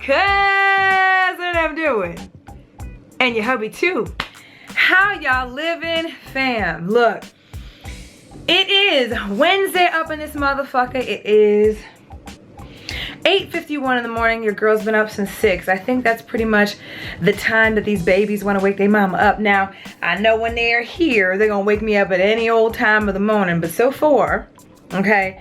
cuz what I'm doing. And your hubby too. How y'all living, fam? Look, it is Wednesday up in this motherfucker. It is 8:51 in the morning. Your girl's been up since 6. I think that's pretty much the time that these babies want to wake their mama up. Now, I know when they're here, they're gonna wake me up at any old time of the morning, but so far, okay,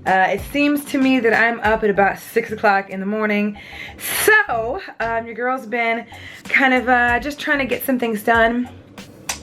it seems to me that I'm up at about 6 o'clock in the morning. So, your girl's been kind of just trying to get some things done.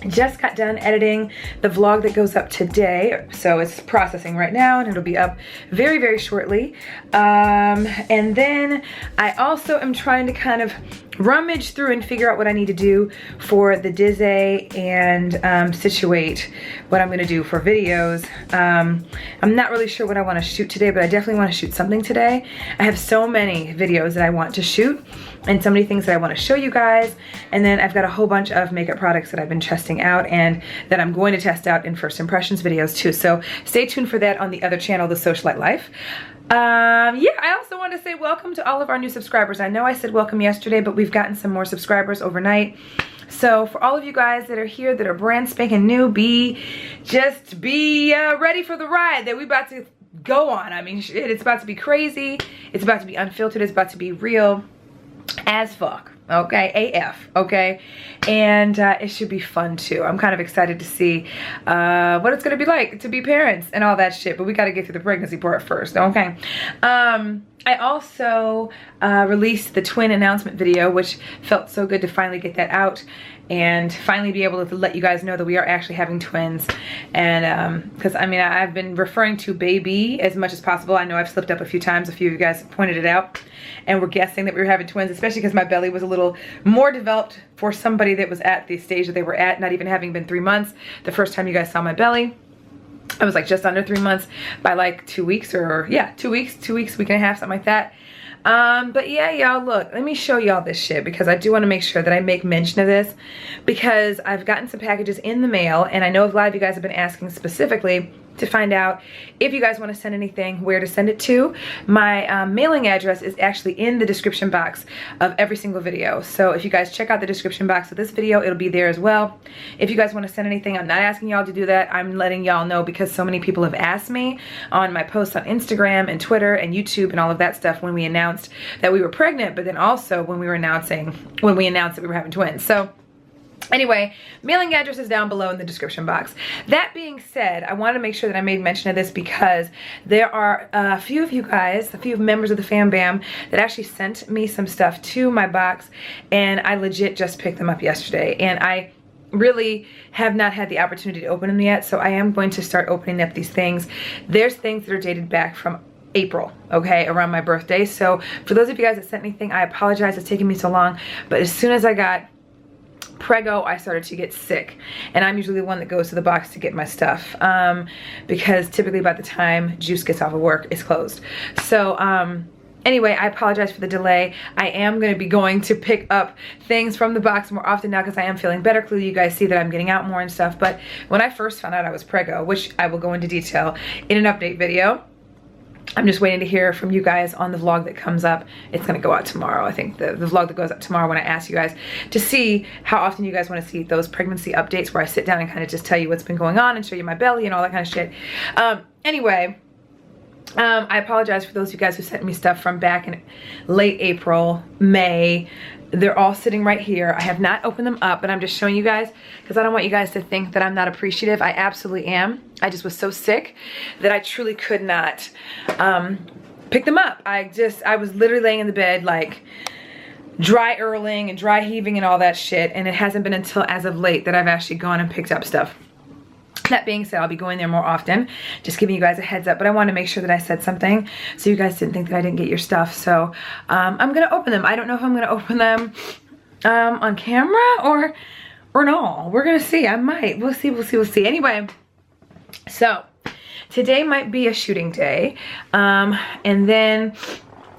Just got done editing the vlog that goes up today, so it's processing right now and it'll be up very, very shortly. And then I also am trying to kind of rummage through and figure out what I need to do for the Dizzy and situate what I'm gonna do for videos. I'm not really sure what I want to shoot today, but I definitely want to shoot something today. I have so many videos that I want to shoot and so many things that I want to show you guys, and then I've got a whole bunch of makeup products that I've been testing out and that I'm going to test out in first impressions videos too, so stay tuned for that on the other channel, The Socialite Life. Yeah, I also want to say welcome to all of our new subscribers. I know I said welcome yesterday, but we've gotten some more subscribers overnight. So for all of you guys that are here that are brand spanking new, just be ready for the ride that we about to go on. I mean, shit, it's about to be crazy. It's about to be unfiltered. It's about to be real as fuck. Okay, AF, okay? And it should be fun too. I'm kind of excited to see what it's gonna be like to be parents and all that shit, but we gotta get through the pregnancy part first, okay? I also released the twin announcement video, which felt so good to finally get that out and finally be able to let you guys know that we are actually having twins. And because I mean, I've been referring to baby as much as possible. I know I've slipped up a few times. A few of you guys pointed it out and were guessing that we were having twins, especially because my belly was a little more developed for somebody that was at the stage that they were at, not even having been 3 months. The first time you guys saw my belly, I was like just under 3 months by like 2 weeks, or yeah, 2 weeks, week and a half, something like that. But yeah, y'all, look, let me show y'all this shit because I do want to make sure that I make mention of this because I've gotten some packages in the mail, and I know a lot of you guys have been asking specifically to find out if you guys want to send anything, where to send it to. My mailing address is actually in the description box of every single video. So if you guys check out the description box of this video, it'll be there as well. If you guys want to send anything, I'm not asking y'all to do that. I'm letting y'all know because so many people have asked me on my posts on Instagram and Twitter and YouTube and all of that stuff when we announced that we were pregnant, but then also when we announced that we were having twins. So anyway, mailing address is down below in the description box. That being said, I wanted to make sure that I made mention of this because there are a few of you guys, a few members of the fam bam that actually sent me some stuff to my box, and I legit just picked them up yesterday, and I really have not had the opportunity to open them yet, so I am going to start opening up these things. There's things that are dated back from April, okay, around my birthday. So for those of you guys that sent anything, I apologize it's taking me so long, but as soon as I got preggo, I started to get sick, and I'm usually the one that goes to the box to get my stuff because typically by the time Juice gets off of work, it's closed. So anyway, I apologize for the delay. I am going to be going to pick up things from the box more often now because I am feeling better. Clearly you guys see that I'm getting out more and stuff, but when I first found out I was preggo, which I will go into detail in an update video, I'm just waiting to hear from you guys on the vlog that comes up. It's gonna go out tomorrow. I think the vlog that goes up tomorrow, when I ask you guys to see how often you guys wanna see those pregnancy updates where I sit down and kind of just tell you what's been going on and show you my belly and all that kind of shit. Anyway, I apologize for those of you guys who sent me stuff from back in late April, May. They're all sitting right here. I have not opened them up, but I'm just showing you guys because I don't want you guys to think that I'm not appreciative. I absolutely am. I just was so sick that I truly could not pick them up. I was literally laying in the bed like dry earling and dry heaving and all that shit, and it hasn't been until as of late that I've actually gone and picked up stuff. That being said, I'll be going there more often, just giving you guys a heads up, but I want to make sure that I said something so you guys didn't think that I didn't get your stuff. So I'm gonna open them. I don't know if I'm gonna open them on camera or no. We're gonna see. I might. We'll see. Anyway, so today might be a shooting day, and then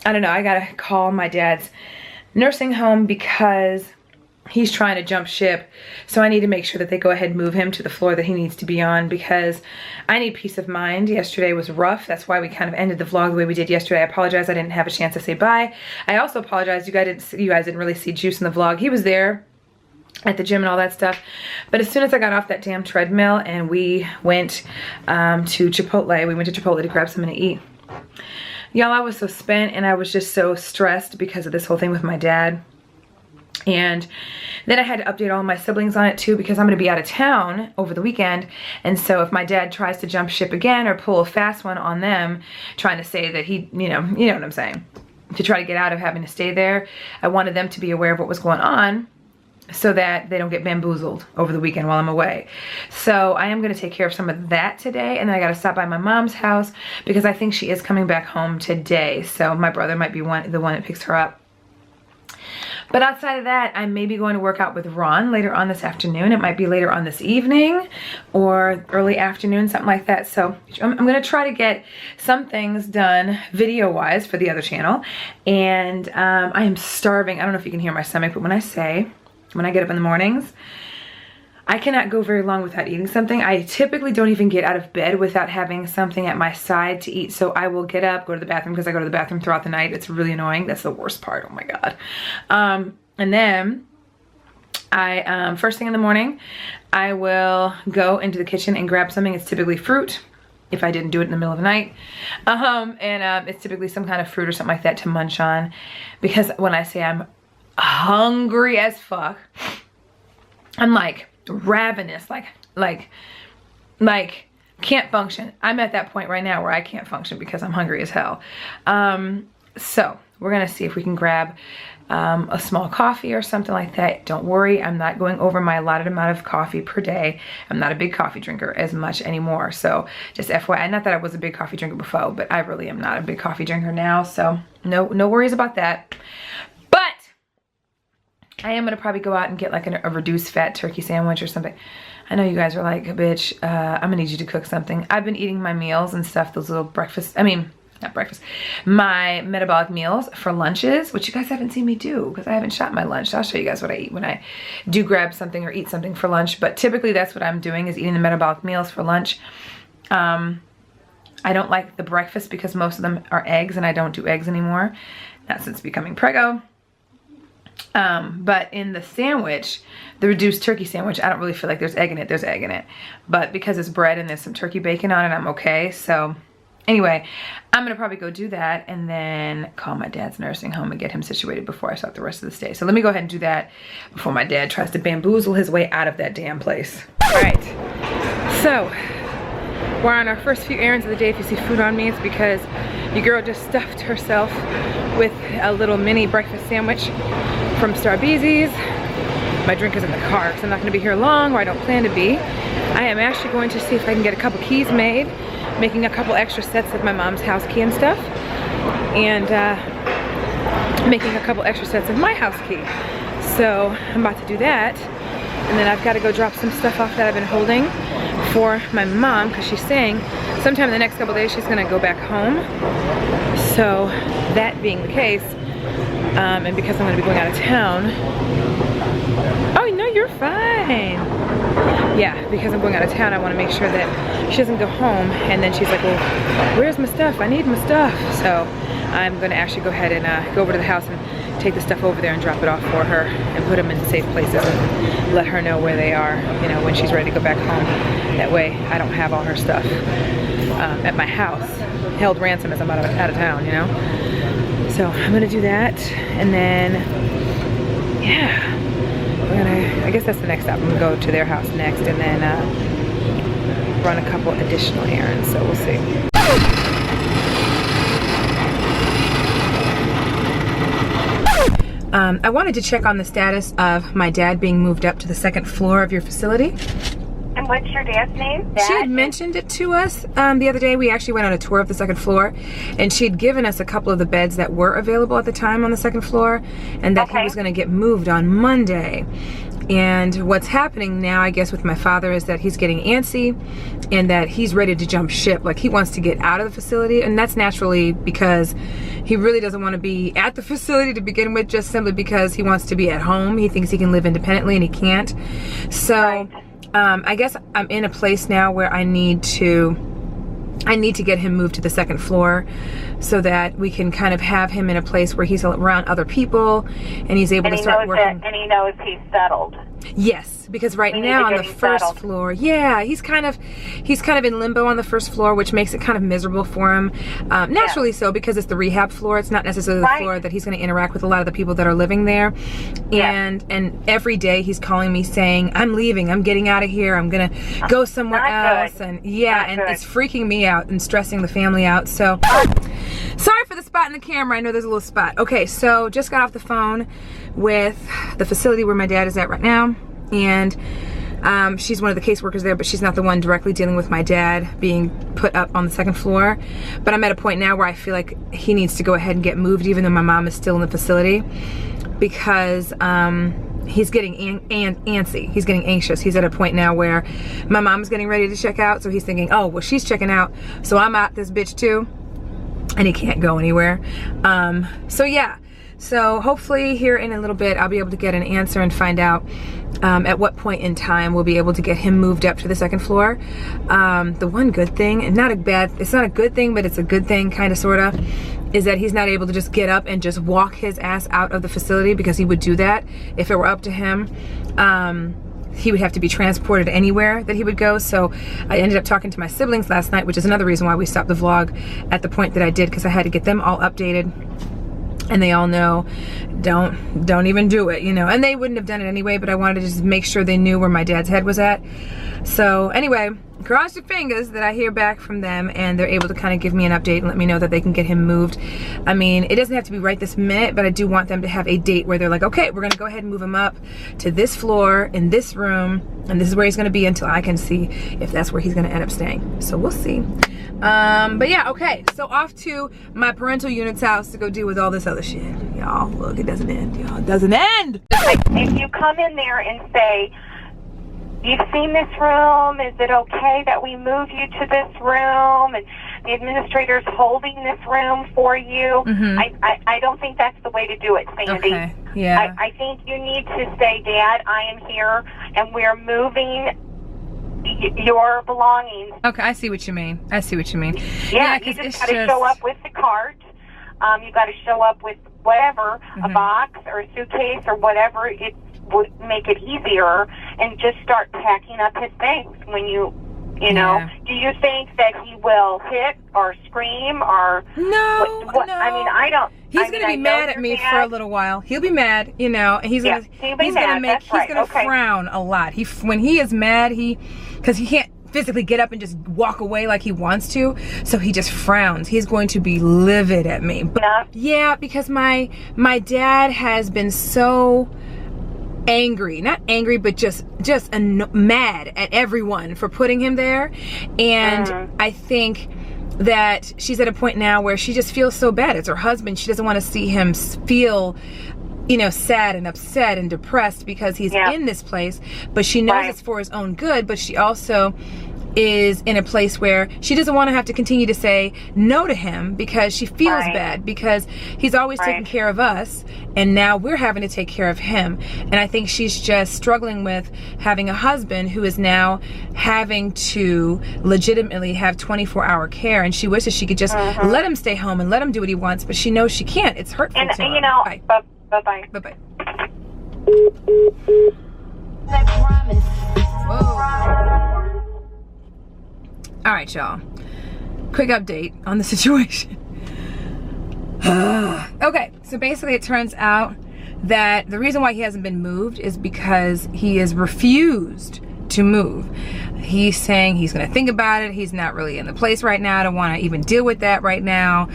I don't know, I gotta call my dad's nursing home because he's trying to jump ship. So I need to make sure that they go ahead and move him to the floor that he needs to be on, because I need peace of mind. Yesterday was rough. That's why we kind of ended the vlog the way we did yesterday. I apologize I didn't have a chance to say bye. I also apologize you guys didn't really see Juice in the vlog. He was there at the gym and all that stuff. But as soon as I got off that damn treadmill and we went to Chipotle, we went to Chipotle to grab something to eat. Y'all, I was so spent and I was just so stressed because of this whole thing with my dad. And then I had to update all my siblings on it too, because I'm going to be out of town over the weekend. And so if my dad tries to jump ship again or pull a fast one on them, trying to say that he, you know what I'm saying, to try to get out of having to stay there, I wanted them to be aware of what was going on so that they don't get bamboozled over the weekend while I'm away. So I am going to take care of some of that today, and then I got to stop by my mom's house because I think she is coming back home today. So my brother might be the one that picks her up. But outside of that, I may be going to work out with Ron later on this afternoon. It might be later on this evening or early afternoon, something like that. So I'm going to try to get some things done video-wise for the other channel. And I am starving. I don't know if you can hear my stomach, but when I get up in the mornings, I cannot go very long without eating something. I typically don't even get out of bed without having something at my side to eat. So I will get up, go to the bathroom, because I go to the bathroom throughout the night. It's really annoying. That's the worst part. Oh my God. And then first thing in the morning, I will go into the kitchen and grab something. It's typically fruit, if I didn't do it in the middle of the night. It's typically some kind of fruit or something like that to munch on, because when I say I'm hungry as fuck, I'm like ravenous, like can't function. I'm at that point right now where I can't function because I'm hungry as hell. So we're gonna see if we can grab a small coffee or something like that. Don't worry, I'm not going over my allotted amount of coffee per day. I'm not a big coffee drinker as much anymore. So just FYI, not that I was a big coffee drinker before, but I really am not a big coffee drinker now. So no worries about that. I am going to probably go out and get like a reduced fat turkey sandwich or something. I know you guys are like, bitch, I'm going to need you to cook something. I've been eating my meals and stuff, those little my metabolic meals for lunches, which you guys haven't seen me do because I haven't shot my lunch. I'll show you guys what I eat when I do grab something or eat something for lunch. But typically that's what I'm doing, is eating the metabolic meals for lunch. I don't like the breakfast because most of them are eggs, and I don't do eggs anymore. Not since becoming preggo. But in the sandwich, the reduced turkey sandwich, I don't really feel like there's egg in it. There's egg in it. But because it's bread and there's some turkey bacon on it, I'm okay. So anyway, I'm going to probably go do that and then call my dad's nursing home and get him situated before I start the rest of this day. So let me go ahead and do that before my dad tries to bamboozle his way out of that damn place. All right. So we're on our first few errands of the day. If you see food on me, it's because your girl just stuffed herself with a little mini breakfast sandwich from Starbeezy's. My drink is in the car because I'm not going to be here long, or I don't plan to be. I am actually going to see if I can get a couple keys made, making a couple extra sets of my mom's house key and stuff, and making a couple extra sets of my house key. So I'm about to do that, and then I've got to go drop some stuff off that I've been holding for my mom, because she's saying sometime in the next couple days she's going to go back home. So that being the case, and because I'm going to be going out of town. Oh no, you're fine. Yeah, because I'm going out of town, I want to make sure that she doesn't go home and then she's like, well, where's my stuff? I need my stuff. So I'm going to actually go ahead and go over to the house and take the stuff over there and drop it off for her and put them in safe places and let her know where they are, you know, when she's ready to go back home. That way I don't have all her stuff at my house held ransom as I'm out of town, you know. So I'm going to do that, and then yeah, I guess that's the next stop. I'm going to go to their house next and then run a couple additional errands, so we'll see. I wanted to check on the status of my dad being moved up to the second floor of your facility. And what's your dad's name? She had mentioned it to us the other day. We actually went on a tour of the second floor, and she had given us a couple of the beds that were available at the time on the second floor, and that he was going to get moved on Monday. And what's happening now, I guess, with my father is that he's getting antsy and that he's ready to jump ship. Like, he wants to get out of the facility, and that's naturally because he really doesn't want to be at the facility to begin with, just simply because he wants to be at home. He thinks he can live independently, and he can't. So I guess I'm in a place now where I need to get him moved to the second floor so that we can kind of have him in a place where he's around other people and he's able to start working. And he knows he's settled. Yes, because right now on the first floor, yeah, he's kind of in limbo on the first floor, which makes it kind of miserable for him. Naturally so, because it's the rehab floor. It's not necessarily the floor that he's going to interact with a lot of the people that are living there. And every day he's calling me saying, I'm leaving, I'm getting out of here, I'm going to go somewhere else. And it's freaking me out and stressing the family out. So sorry for the spot in the camera. I know there's a little spot. Okay, so just got off the phone with the facility where my dad is at right now, and she's one of the caseworkers there, but she's not the one directly dealing with my dad being put up on the second floor. But I'm at a point now where I feel like he needs to go ahead and get moved, even though my mom is still in the facility, because he's getting antsy. He's getting anxious. He's at a point now where my mom's getting ready to check out, so he's thinking, oh, well, she's checking out, so I'm out this bitch too, and he can't go anywhere. So yeah. So hopefully here in a little bit I'll be able to get an answer and find out at what point in time we'll be able to get him moved up to the second floor. The one good thing, and it's not a good thing, but it's a good thing kind of sort of, is that he's not able to just get up and just walk his ass out of the facility, because he would do that if it were up to him. He would have to be transported anywhere that he would go. So I ended up talking to my siblings last night, which is another reason why we stopped the vlog at the point that I did, because I had to get them all updated. And they all know, don't even do it, you know. And they wouldn't have done it anyway, but I wanted to just make sure they knew where my dad's head was at. So anyway, cross your fingers that I hear back from them and they're able to kind of give me an update and let me know that they can get him moved. I mean, it doesn't have to be right this minute, but I do want them to have a date where they're like, okay, we're gonna go ahead and move him up to this floor in this room, and this is where he's gonna be until I can see if that's where he's gonna end up staying. So we'll see. But yeah, okay, so off to my parental unit's house to go deal with all this other shit. Y'all, look, it doesn't end, y'all. It doesn't end! If you come in there and say, you've seen this room, is it okay that we move you to this room? And the administrator's holding this room for you. I don't think that's the way to do it, Sandy. Okay, yeah. I think you need to say, Dad, I am here, and we're moving your belongings. Okay, I see what you mean. I see what you mean. Yeah, you just got to show up with the cart. You got to show up with whatever, a box or a suitcase or whatever. It would make it easier, and just start packing up his things when you know. Do you think that he will hit or scream or no? No. I mean, I don't. He's gonna be mad at me for a little while. He'll be mad, you know, and he's gonna frown a lot. When he is mad, because he can't physically get up and just walk away like he wants to, so he just frowns. He's going to be livid at me. But yeah, because my dad has been so angry, not angry, but just mad at everyone for putting him there. And I think that she's at a point now where she just feels so bad. It's her husband. She doesn't want to see him feel, you know, sad and upset and depressed because he's in this place, but she knows it's for his own good. But she also is in a place where she doesn't want to have to continue to say no to him, because she feels bad, because he's always taken care of us and now we're having to take care of him. And I think she's just struggling with having a husband who is now having to legitimately have 24-hour care, and she wishes she could just let him stay home and let him do what he wants, but she knows she can't. It's hurtful to her. You know, bye-bye. Bye-bye. All right, y'all. Quick update on the situation. Okay, so basically it turns out that the reason why he hasn't been moved is because he is refused to move. He's saying he's gonna think about it. He's not really in the place right now to want to even deal with that right now.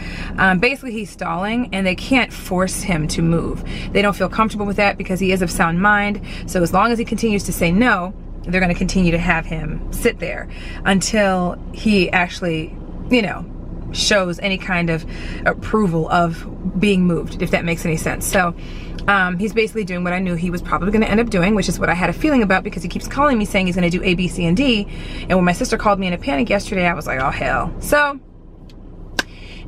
Basically he's stalling, and they can't force him to move. They don't feel comfortable with that because he is of sound mind. So as long as he continues to say no, they're going to continue to have him sit there until he actually, you know, shows any kind of approval of being moved, if that makes any sense. So he's basically doing what I knew he was probably going to end up doing, which is what I had a feeling about, because he keeps calling me saying he's going to do A, B, C, and D. And when my sister called me in a panic yesterday, I was like, oh hell. So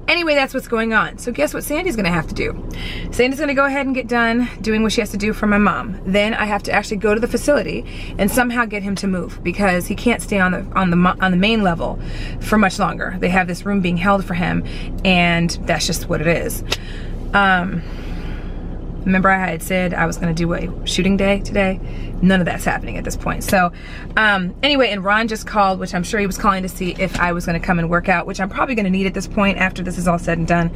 anyway, that's what's going on. So guess what Sandy's gonna have to do? Sandy's gonna go ahead and get done doing what she has to do for my mom. Then I have to actually go to the facility and somehow get him to move, because he can't stay on the main level for much longer. They have this room being held for him, and that's just what it is. Remember I had said I was gonna do a shooting day today? None of that's happening at this point. So anyway, and Ron just called, which I'm sure he was calling to see if I was gonna come and work out, which I'm probably gonna need at this point after this is all said and done.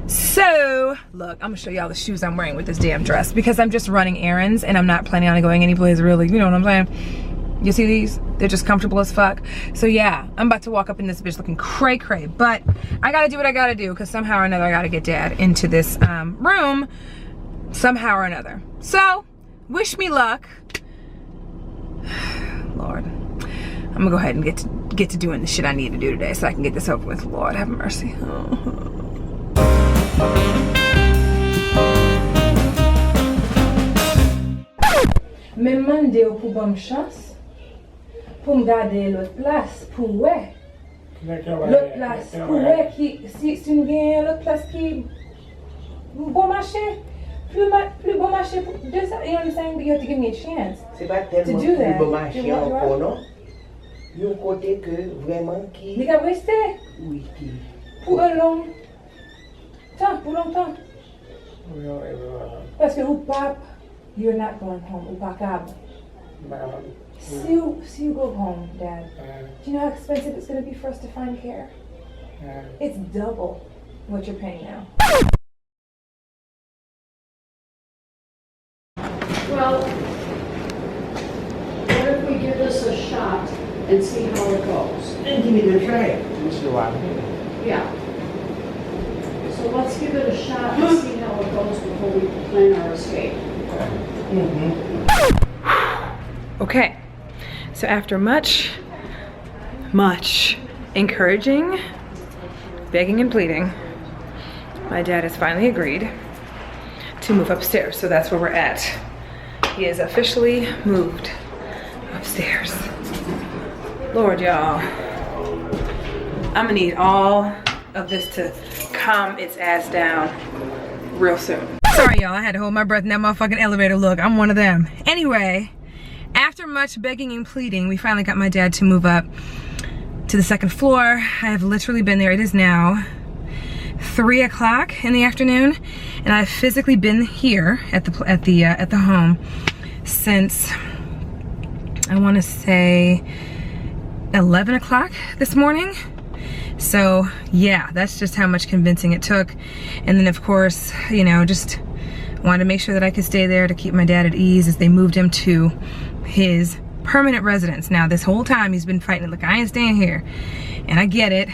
So look, I'm gonna show y'all the shoes I'm wearing with this damn dress, because I'm just running errands and I'm not planning on going anyplace really, you know what I'm saying? You see these? They're just comfortable as fuck. So yeah, I'm about to walk up in this bitch looking cray cray, but I gotta do what I gotta do, because somehow or another I gotta get Dad into this room somehow or another. So wish me luck. Lord, I'm gonna go ahead and get to doing the shit I need to do today so I can get this over with. Lord have mercy. Me mande ou pou bonne chance pou m gade l'autre place pou ouais. L'autre place pour ouais qui si nous gagnons l'autre place qui bon marché. Plus bon marché pour do ça. You know what I'm saying? But you have to give me a chance to do that. Bon marché encore, non? Il y a un côté que vraiment qui... Mais qu'à rester? Oui, qui... Pour un long temps, pour longtemps. Parce que ou pas, you're not going home, ou pas câble. See you go home, Dad. Do you know how expensive it's going to be for us to find care? It's double what you're paying now. Well, what if we give this a shot and see how it goes? And give me the try. Yeah. So let's give it a shot and see how it goes before we plan our escape. Okay, so after much encouraging, begging and pleading, my dad has finally agreed to move upstairs. So that's where we're at. He is officially moved upstairs. Lord, y'all, I'm gonna need all of this to calm its ass down real soon. Sorry, y'all, I had to hold my breath in that motherfucking elevator. Look, I'm one of them. Anyway, after much begging and pleading, we finally got my dad to move up to the second floor. I have literally been there. It is now 3 o'clock in the afternoon, and I've physically been here at the home since I want to say 11 o'clock this morning. So yeah, that's just how much convincing it took. And then of course, you know, just wanted to make sure that I could stay there to keep my dad at ease as they moved him to his permanent residence. Now this whole time he's been fighting, look, I ain't staying here, and I get it.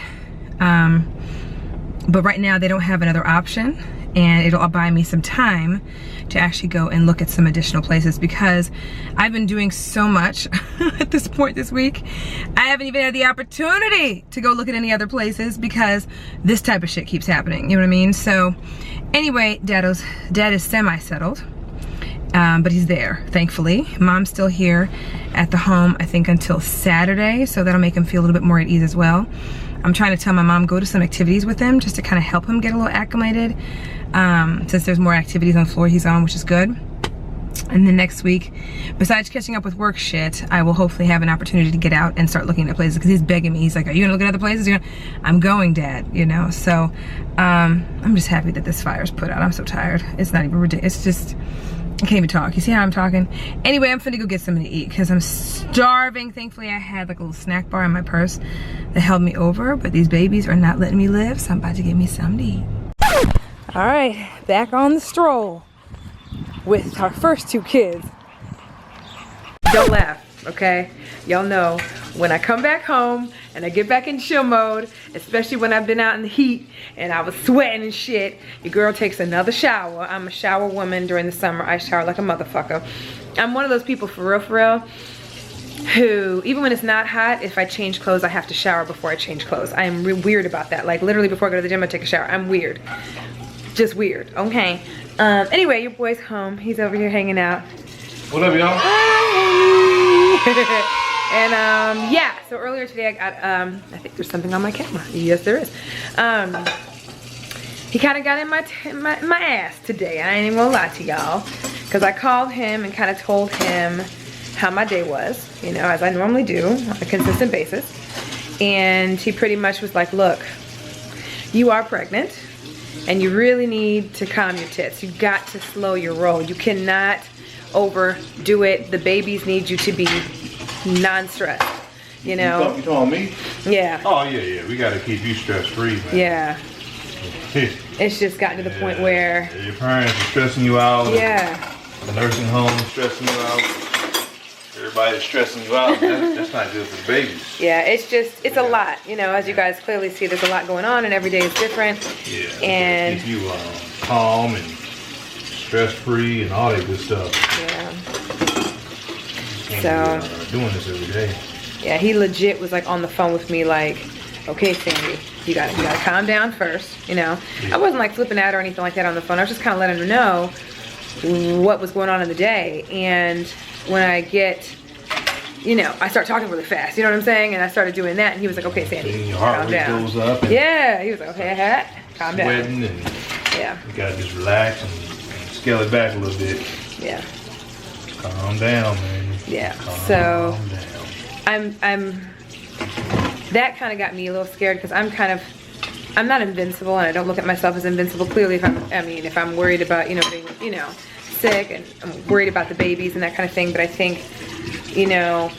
But right now they don't have another option, and it'll buy me some time to actually go and look at some additional places, because I've been doing so much at this point this week. I haven't even had the opportunity to go look at any other places because this type of shit keeps happening, you know what I mean? So anyway, Dad is semi-settled, but he's there, thankfully. Mom's still here at the home, I think until Saturday, so that'll make him feel a little bit more at ease as well. I'm trying to tell my mom go to some activities with him just to kind of help him get a little acclimated, since there's more activities on the floor he's on, which is good. And then next week, besides catching up with work shit, I will hopefully have an opportunity to get out and start looking at places, because he's begging me. He's like, are you gonna look at other places? I'm going, Dad, you know? So I'm just happy that this fire's put out. I'm so tired. It's not even ridiculous. It's just, I can't even talk. You see how I'm talking? Anyway, I'm finna go get something to eat because I'm starving. Thankfully, I had like a little snack bar in my purse that held me over, but these babies are not letting me live, so I'm about to get me something to eat. All right, back on the stroll with our first two kids. Don't laugh, okay? Y'all know when I come back home and I get back in chill mode, especially when I've been out in the heat and I was sweating and shit, your girl takes another shower. I'm a shower woman during the summer. I shower like a motherfucker. I'm one of those people, for real, who, even when it's not hot, if I change clothes, I have to shower before I change clothes. I am weird about that. Like literally before I go to the gym, I take a shower. I'm weird. Just weird, okay? Anyway, your boy's home. He's over here hanging out. What up, y'all? And yeah, so earlier today I got, I think there's something on my camera. Yes, there is. He kind of got in my ass today. I ain't even gonna lie to y'all. Because I called him and kind of told him how my day was, you know, as I normally do on a consistent basis. And he pretty much was like, look, you are pregnant and you really need to calm your tits. You got to slow your roll. You cannot overdo it. The babies need you to be non-stressed, you know. You talking me? Yeah. Oh yeah, we gotta keep you stress-free, man. Yeah. It's just gotten to the point where your parents are stressing you out. Yeah. The nursing home is stressing you out. Everybody's stressing you out. That's not good for the babies. Yeah, it's a lot. You know, as you guys clearly see, there's a lot going on and every day is different. Yeah. And keep you calm and stress-free and all that good stuff. Yeah. So doing this every day. Yeah, he legit was like on the phone with me like, okay, Sandy, you gotta calm down first, you know. I wasn't like flipping out or anything like that on the phone. I was just kind of letting him know what was going on in the day. And when I get, you know, I start talking really fast, you know what I'm saying? And I started doing that and he was like, okay, Sandy, your heart calm rate down. goes up. Yeah, he was like, okay, calm down. Sweating and yeah. You gotta just relax and scale it back a little bit. Yeah. Calm down, man. Yeah. Calm down. That kind of got me a little scared because I'm not invincible and I don't look at myself as invincible. Clearly, if I'm worried about, you know, being, you know, sick and I'm worried about the babies and that kind of thing. But I think, you know,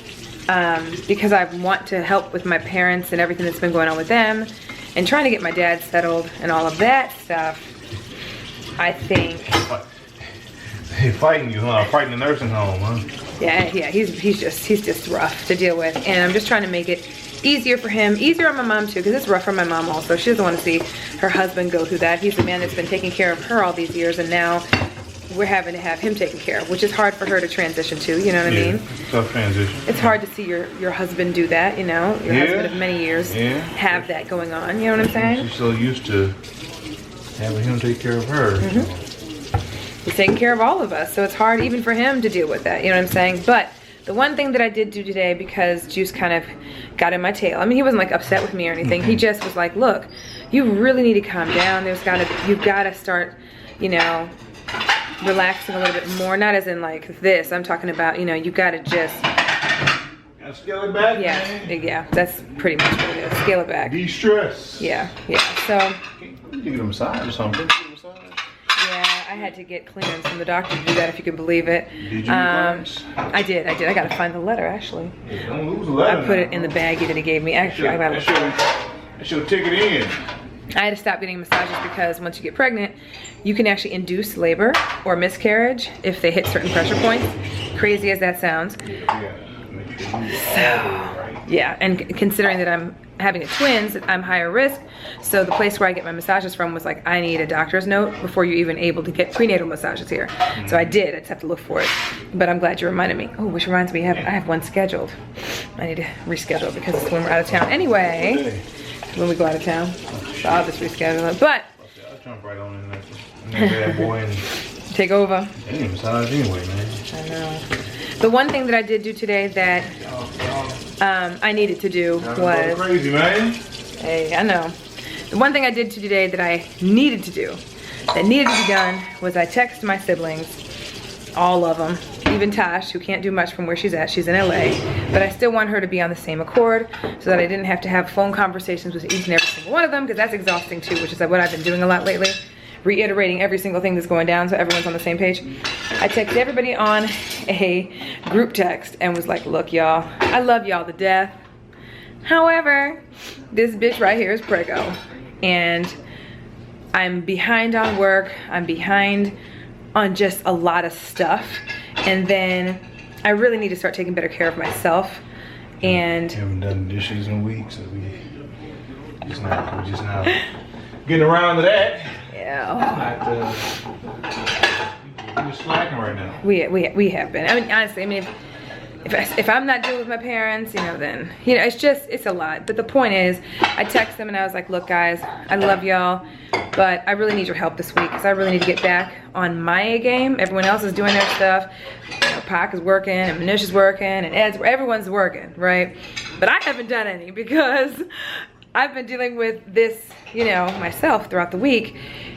because I want to help with my parents and everything that's been going on with them and trying to get my dad settled and all of that stuff, I think. Hey, fighting you, huh? Fighting the nursing home, huh? Yeah, he's just rough to deal with, and I'm just trying to make it easier for him, easier on my mom too, because it's rough for my mom also. She doesn't want to see her husband go through that. He's the man that's been taking care of her all these years, and now we're having to have him taken care of, which is hard for her to transition to, you know what I mean? Tough transition. It's hard to see your husband do that, you know, your husband of many years have that going on, you know what I'm saying? She's so used to having him take care of her. Mm-hmm. He's taking care of all of us, so it's hard even for him to deal with that, you know what I'm saying? But the one thing that I did do today, because Juice kind of got in my tail, I mean, he wasn't like upset with me or anything. He just was like, look, you really need to calm down. You've gotta start, you know, relaxing a little bit more. Not as in like this, I'm talking about, you know, you gotta just gotta scale it back. Yeah, that's pretty much what it is. Scale it back. De-stress. Yeah. So you get a massage or something. yeah, I had to get clearance from the doctor to do that, if you can believe it. Did you get I did. I gotta find the letter actually. Yeah, don't lose the letter. I put it in the baggie that he gave me. Actually, I gotta look for it. That's your ticket in. I had to stop getting massages because once you get pregnant, you can actually induce labor or miscarriage if they hit certain pressure points. Crazy as that sounds. Yeah, and considering that I'm having a twins, I'm higher risk. So the place where I get my massages from was like, I need a doctor's note before you're even able to get prenatal massages here. So I did. I just have to look for it. But I'm glad you reminded me. Oh, which reminds me, I have one scheduled. I need to reschedule because it's when we're out of town. Anyway, when we go out of town, so I'll just reschedule it. But I'll jump right on in there. Bad boy and take over. Any massage anyway, man. I know. The one thing that I did do today that I needed to do was crazy, man. Hey, I know. The one thing I did today that I needed to do, that needed to be done, was I texted my siblings, all of them, even Tosh, who can't do much from where she's at. She's in LA, but I still want her to be on the same accord so that I didn't have to have phone conversations with each and every single one of them, because that's exhausting too, which is what I've been doing a lot lately. Reiterating every single thing that's going down so everyone's on the same page. I texted everybody on a group text and was like, look y'all, I love y'all to death. However, this bitch right here is preggo. And I'm behind on work. I'm behind on just a lot of stuff. And then I really need to start taking better care of myself. And haven't done dishes in weeks, so we just now getting around to that. yeah. We're slacking right now. We have been. I mean, honestly, I mean, if I'm not dealing with my parents, you know, then, you know, it's a lot. But the point is, I text them and I was like, look guys, I love y'all, but I really need your help this week because I really need to get back on my A game. Everyone else is doing their stuff. You know, Pac is working and Manisha's working and everyone's working, right? But I haven't done any because I've been dealing with this, you know, myself throughout the week.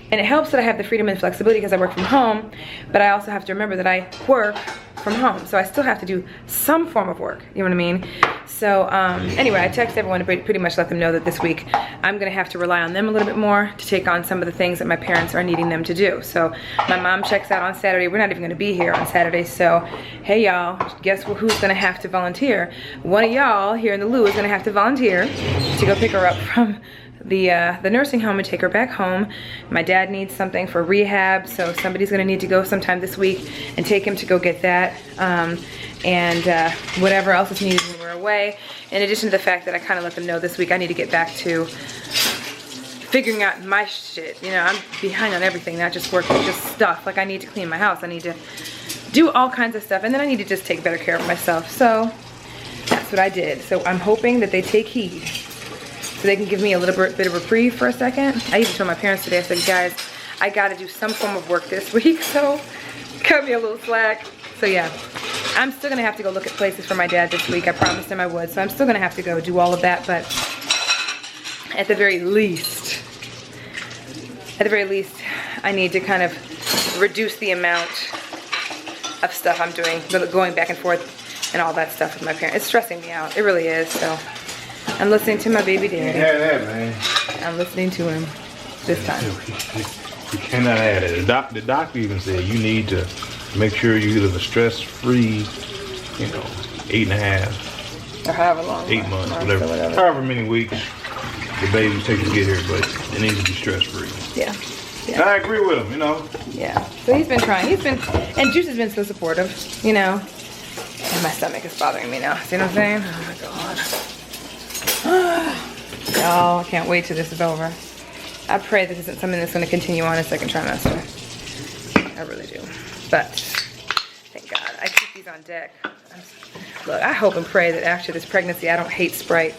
And it helps that I have the freedom and flexibility because I work from home, but I also have to remember that I work from home. So I still have to do some form of work, you know what I mean? So anyway, I text everyone to pretty much let them know that this week I'm gonna have to rely on them a little bit more to take on some of the things that my parents are needing them to do. So my mom checks out on Saturday. We're not even gonna be here on Saturday. So hey y'all, guess who's gonna have to volunteer? One of y'all here in the Lou is gonna have to volunteer to go pick her up from the nursing home and take her back home. My dad needs something for rehab, so somebody's gonna need to go sometime this week and take him to go get that, and whatever else is needed when we're away. In addition to the fact that I kind of let them know this week I need to get back to figuring out my shit. You know, I'm behind on everything, not just work, but just stuff. Like I need to clean my house, I need to do all kinds of stuff, and then I need to just take better care of myself. So that's what I did. So I'm hoping that they take heed, so they can give me a little bit of reprieve for a second. I even told my parents today, I said, guys, I gotta do some form of work this week, so cut me a little slack. So yeah, I'm still gonna have to go look at places for my dad this week. I promised him I would, so I'm still gonna have to go do all of that, but at the very least, I need to kind of reduce the amount of stuff I'm doing, going back and forth and all that stuff with my parents. It's stressing me out, it really is, so. I'm listening to my baby daddy. Yeah, that, man. I'm listening to him this time. You cannot have it. The doctor even said you need to make sure you live a stress-free, you know, 8.5. Or however long. 8 months, whatever. However many weeks the baby takes to get here, but it needs to be stress-free. Yeah. And I agree with him, you know. Yeah. So he's been trying. And Juice has been so supportive, you know. And my stomach is bothering me now. See what I'm saying? Oh my God. Oh, I can't wait till this is over. I pray this isn't something that's going to continue on a second trimester. I really do. But thank God I keep these on deck. Look, I hope and pray that after this pregnancy I don't hate Sprite.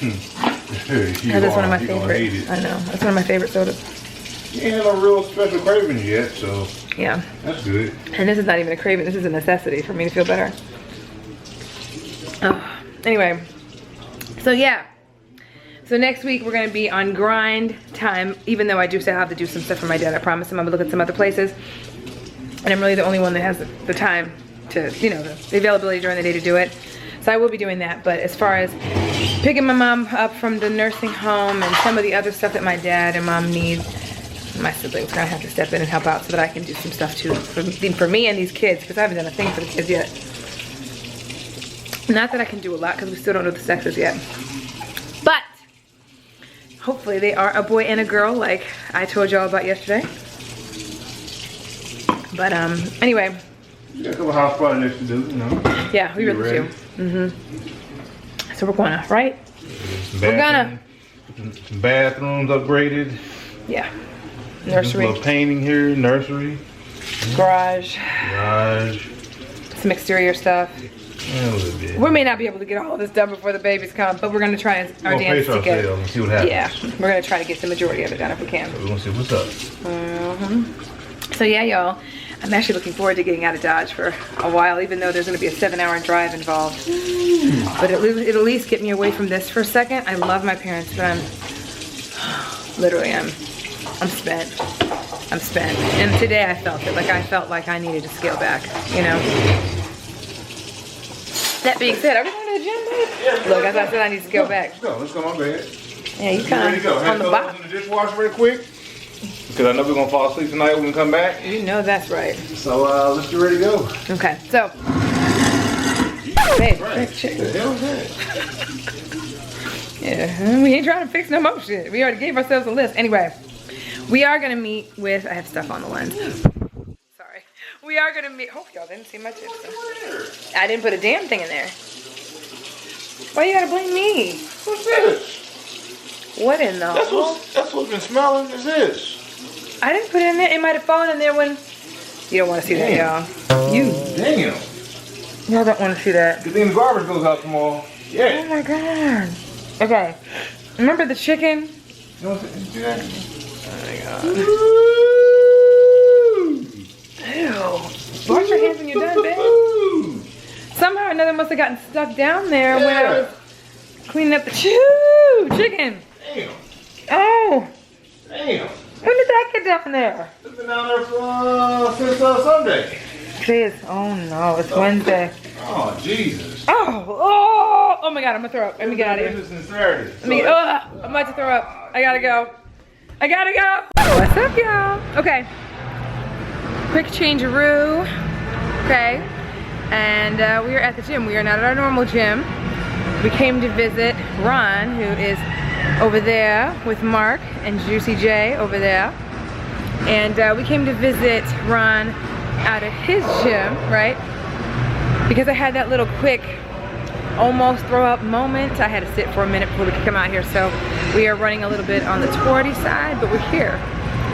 That's one of my favorites. I know. That's one of my favorite sodas. You ain't had no real special cravings yet, so yeah, that's good. And this is not even a craving. This is a necessity for me to feel better. Anyway. So yeah, so next week we're gonna be on grind time, even though I do still have to do some stuff for my dad. I promised him I'm gonna look at some other places, and I'm really the only one that has the time to, you know, the availability during the day to do it. So I will be doing that, but as far as picking my mom up from the nursing home and some of the other stuff that my dad and mom need, my siblings are gonna have to step in and help out so that I can do some stuff too for me and these kids, because I haven't done a thing for the kids yet. Not that I can do a lot because we still don't know the sexes yet. But hopefully they are a boy and a girl like I told y'all about yesterday. But anyway. You got a couple house projects to do, you know. Yeah, we really do. So we're gonna, right? We're gonna. Some bathrooms upgraded. Yeah. Nursery. A little painting here, nursery. Garage. Some exterior stuff. We may not be able to get all of this done before the babies come, but we're gonna try our dance to get. And see what happens. Yeah, we're gonna try to get the majority of it done if we can. We're gonna see what's up. So yeah, y'all, I'm actually looking forward to getting out of Dodge for a while, even though there's gonna be a 7-hour drive involved. But it'll at least get me away from this for a second. I love my parents, but I'm spent. I'm spent. And today I felt it. Like I felt like I needed to scale back, you know. That being said, are we going to the gym, babe? Yeah, look, as I said, I need to scale back. Let's go on my bed. Yeah, you kind of on the box. In the dishwasher real quick, because I know we're gonna fall asleep tonight when we come back. You know that's right. So let's get ready to go. Okay, so. Babe, check. What the hell is that? Yeah, we ain't trying to fix no more shit. We already gave ourselves a list. Anyway, we are gonna meet with. I have stuff on the lens. Sorry. We are gonna meet. Hope y'all didn't see my tips. I didn't put a damn thing in there. Why you gotta blame me? What's this? What in the? That's what's been smelling. Is this? I didn't put it in there. It might have fallen in there when. You don't want to see that, y'all. You. Damn. Y'all don't want to see that. Cause then the garbage goes out tomorrow. Yeah. Oh my god. Okay. Remember the chicken? You want to do that? Oh my god. Ew. Wash your hands when you're done, babe. Somehow or another must have gotten stuck down there when I was cleaning up the chicken. Damn. Oh. Damn. When did that get down there? It's been down there since Sunday. Today is, oh no, it's Wednesday. Oh, Jesus. Oh my god, I'm gonna throw up. Let me get out of here. Since Saturday. I'm about to throw up. I gotta go. What's up, y'all? Okay. Quick change-a-roo. Okay. And we are at the gym. We are not at our normal gym. We came to visit Ron, who is over there with Mark and Juicy J over there. And we came to visit Ron out of his gym, right? Because I had that little quick almost throw up moment. I had to sit for a minute before we could come out here. So we are running a little bit on the sporty side, but we're here.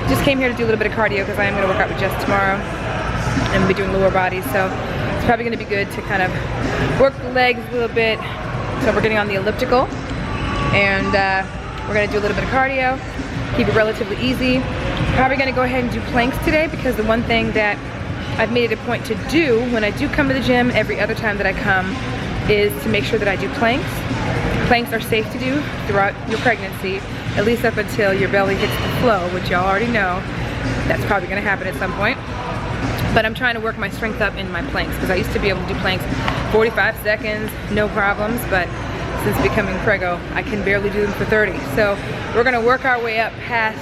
Just came here to do a little bit of cardio because I am going to work out with Jess tomorrow. And we'll be doing lower body, so it's probably going to be good to kind of work the legs a little bit. So we're getting on the elliptical, and we're going to do a little bit of cardio, keep it relatively easy. Probably going to go ahead and do planks today, because the one thing that I've made it a point to do when I do come to the gym every other time that I come is to make sure that I do planks. Planks are safe to do throughout your pregnancy, at least up until your belly hits the flow, which y'all already know. That's probably going to happen at some point. But I'm trying to work my strength up in my planks, because I used to be able to do planks 45 seconds, no problems, but since becoming preggo, I can barely do them for 30. So we're gonna work our way up past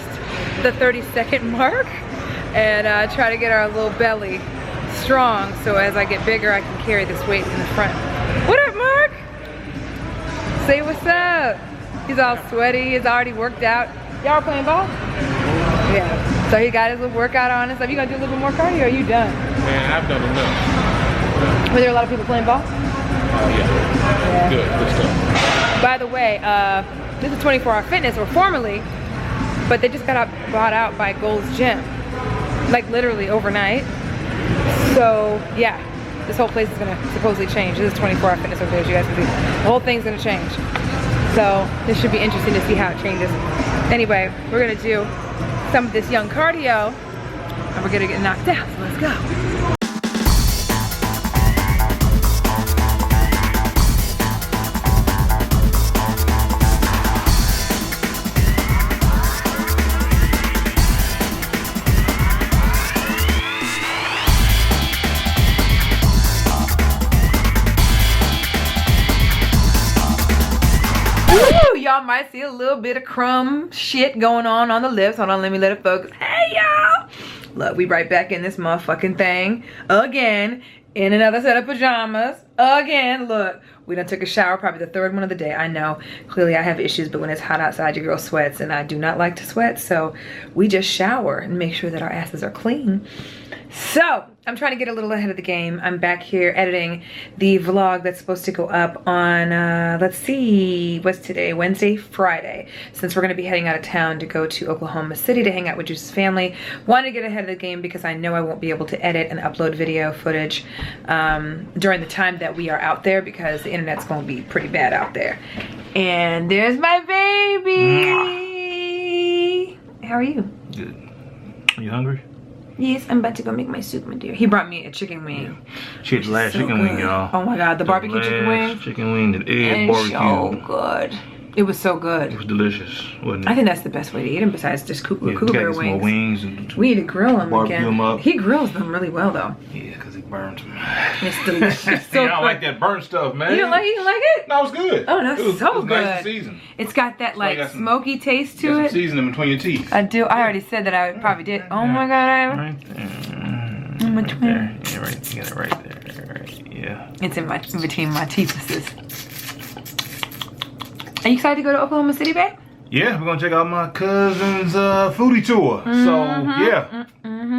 the 30-second mark and try to get our little belly strong, so as I get bigger, I can carry this weight in the front. What up, Mark? Say what's up. He's all sweaty, he's already worked out. Y'all playing ball? Yeah. So he got his little workout on and stuff. You gonna do a little bit more cardio, or are you done? Man, I've done enough. Were there a lot of people playing ball? Yeah. Good stuff. By the way, this is 24 Hour Fitness, or formerly, but they just got bought out by Gold's Gym. Like literally overnight. So yeah, this whole place is gonna supposedly change. This is 24 Hour Fitness over there, as you guys can see. The whole thing's gonna change. So this should be interesting to see how it changes. Anyway, we're gonna do some of this young cardio, and we're gonna get knocked out, so let's go. Y'all might see a little bit of crumb shit going on the lips. Hold on, let me let it focus. Hey, y'all! Look, we right back in this motherfucking thing again, in another set of pajamas again. Look, we done took a shower, probably the third one of the day. I know, clearly I have issues, but when it's hot outside, your girl sweats, and I do not like to sweat, so we just shower and make sure that our asses are clean. So I'm trying to get a little ahead of the game. I'm back here editing the vlog that's supposed to go up on, let's see, what's today? Wednesday, Friday. Since we're gonna be heading out of town to go to Oklahoma City to hang out with Juice's family. Wanted to get ahead of the game because I know I won't be able to edit and upload video footage during the time that we are out there, because the internet's gonna be pretty bad out there. And there's my baby. How are you? Good. Are you hungry? Yes, I'm about to go make my soup, my dear. He brought me a chicken wing. Yeah. She had the last chicken wing, y'all. Oh my god, the barbecue chicken wing. Chicken wing, the egg barbecue. So good. It was so good. It was delicious, wasn't it? I think that's the best way to eat them, besides just cougar wings. Wings We need to grill them barbecue again. them up. He grills them really well, though. Yeah, because he burns them. It's delicious. So I don't like that burnt stuff, man. You didn't like it? No, it was good. Oh, that's so good. Nice and seasoned. It's got that like smoky taste to it. Some seasoning between your teeth. I do. I already said that I probably did. Oh my god, Right there. in between. Yeah, right. You got it right there. Right. Yeah. It's in between my teeth. Are you excited to go to Oklahoma City, babe? yeah, we're gonna check out my cousin's foodie tour. So yeah.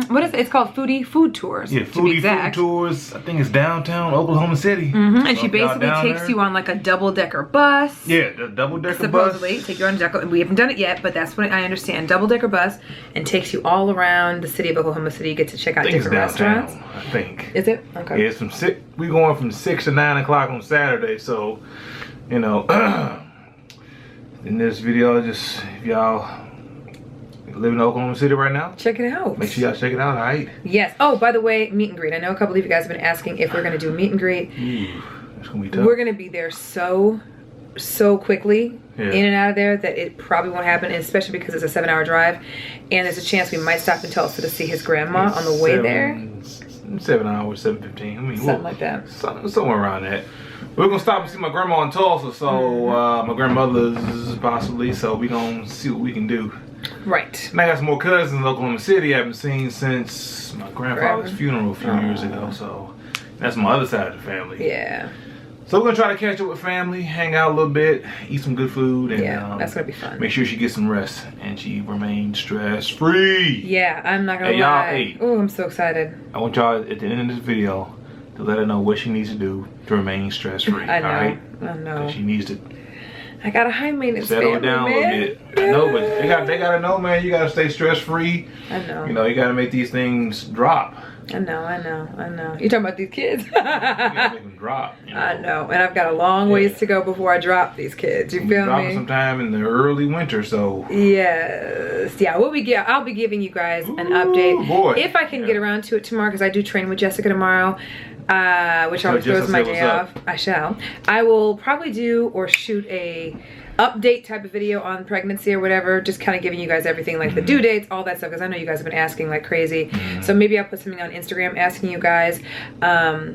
What is it? It's called Food Tours. Yeah, Foodie Food Tours. I think it's downtown Oklahoma City. And she basically takes you on like a double-decker bus. Yeah, the double-decker bus. Supposedly, take you on a double. We haven't done it yet, but that's what I understand. Double-decker bus, and takes you all around the city of Oklahoma City. You get to check out different restaurants. I think. Is it? Okay. Yeah, it's from we going from 6 to 9 o'clock on Saturday. So, you know, in this video, just if y'all live in Oklahoma City right now, check it out. Make sure y'all check it out, alright? Yes. Oh, by the way, meet and greet. I know a couple of you guys have been asking if we're gonna do a meet and greet. Ooh, that's gonna be tough. We're gonna be there so quickly, in and out of there, that it probably won't happen, especially because it's a 7-hour drive, and there's a chance we might stop in Tulsa to see his grandma on the way there. 7 hours, 7:15. I mean, something like that. Somewhere around that. We're gonna stop and see my grandma in Tulsa, so my grandmother's possibly. So we gonna see what we can do. Right. And I got some more cousins in Oklahoma City I haven't seen since my grandfather's funeral a few years ago. So that's my other side of the family. Yeah. So we're gonna try to catch up with family, hang out a little bit, eat some good food, and that's gonna be fun. Make sure she gets some rest and she remains stress free. Yeah, I'm not gonna lie. Oh, I'm so excited. I want y'all at the end of this video to let her know what she needs to do to remain stress free. I know. All right? I know. She needs to. I got a high maintenance settle family, down man. a little bit. I know, but they gotta know, man. You gotta stay stress free. I know. You know, you gotta make these things drop. I know. You're talking about these kids. You gotta make them drop. You know? I know, and I've got a long ways to go before I drop these kids. You feel drop me? Them sometime in the early winter, so. Yes, yeah. I'll be giving you guys an update if I can get around to it tomorrow, because I do train with Jessica tomorrow. Which always throws my day off. I shall. I will probably do or shoot a update type of video on pregnancy or whatever, just kind of giving you guys everything, like the due dates, all that stuff, because I know you guys have been asking like crazy. So maybe I'll put something on Instagram asking you guys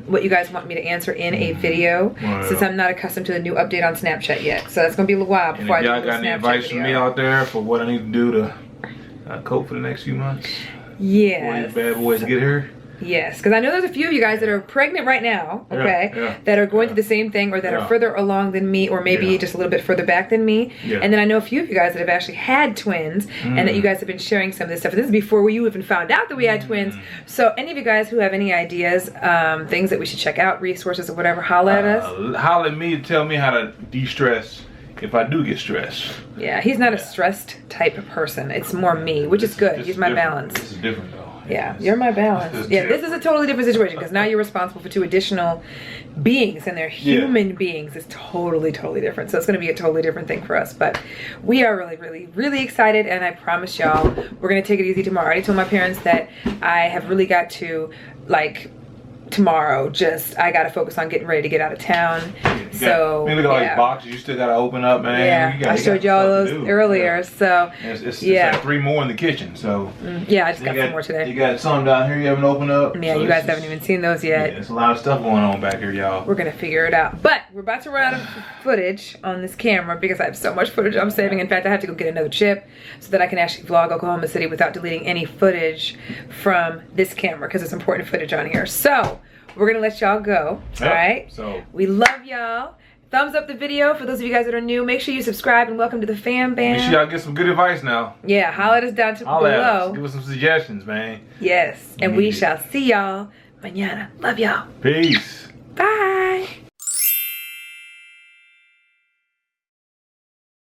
what you guys want me to answer in a video, since I'm not accustomed to the new update on Snapchat yet. So that's gonna be a little while before I do the Snapchat video. Y'all got any advice from me out there for what I need to do to cope for the next few months? Yes. Before these bad boys get here? Yes, because I know there's a few of you guys that are pregnant right now, okay, that are going through the same thing, or that are further along than me, or maybe just a little bit further back than me. And then I know a few of you guys that have actually had twins, and that you guys have been sharing some of this stuff. This is before you even found out that we had twins. So any of you guys who have any ideas, things that we should check out, resources or whatever, holla at us. Holla at me to tell me how to de-stress if I do get stressed. Yeah, he's not a stressed type of person. It's more me, which is good. He's my balance. This is different though. Yeah, you're my balance. Yeah, this is a totally different situation, because now you're responsible for 2 additional beings, and they're human beings. It's totally different. So it's going to be a totally different thing for us. But we are really excited, and I promise y'all we're going to take it easy tomorrow. I already told my parents that I have really got to, like, tomorrow, I gotta focus on getting ready to get out of town. So look at all these boxes you still gotta open up, man. I showed y'all those earlier. So it's like 3 more in the kitchen. So yeah, I just got some more today. You got some down here you haven't opened up. Yeah, so you guys haven't even seen those yet. There's a lot of stuff going on back here, y'all. We're gonna figure it out. But we're about to run out of footage on this camera, because I have so much footage I'm saving. In fact, I have to go get another chip so that I can actually vlog Oklahoma City without deleting any footage from this camera, because it's important footage on here. So we're gonna let y'all go. All right. So we love y'all. Thumbs up the video for those of you guys that are new. Make sure you subscribe, and welcome to the fam band. Make sure y'all get some good advice now. Yeah, holler at us down below. Give us some suggestions, man. Yes, and we shall see y'all mañana. Love y'all. Peace.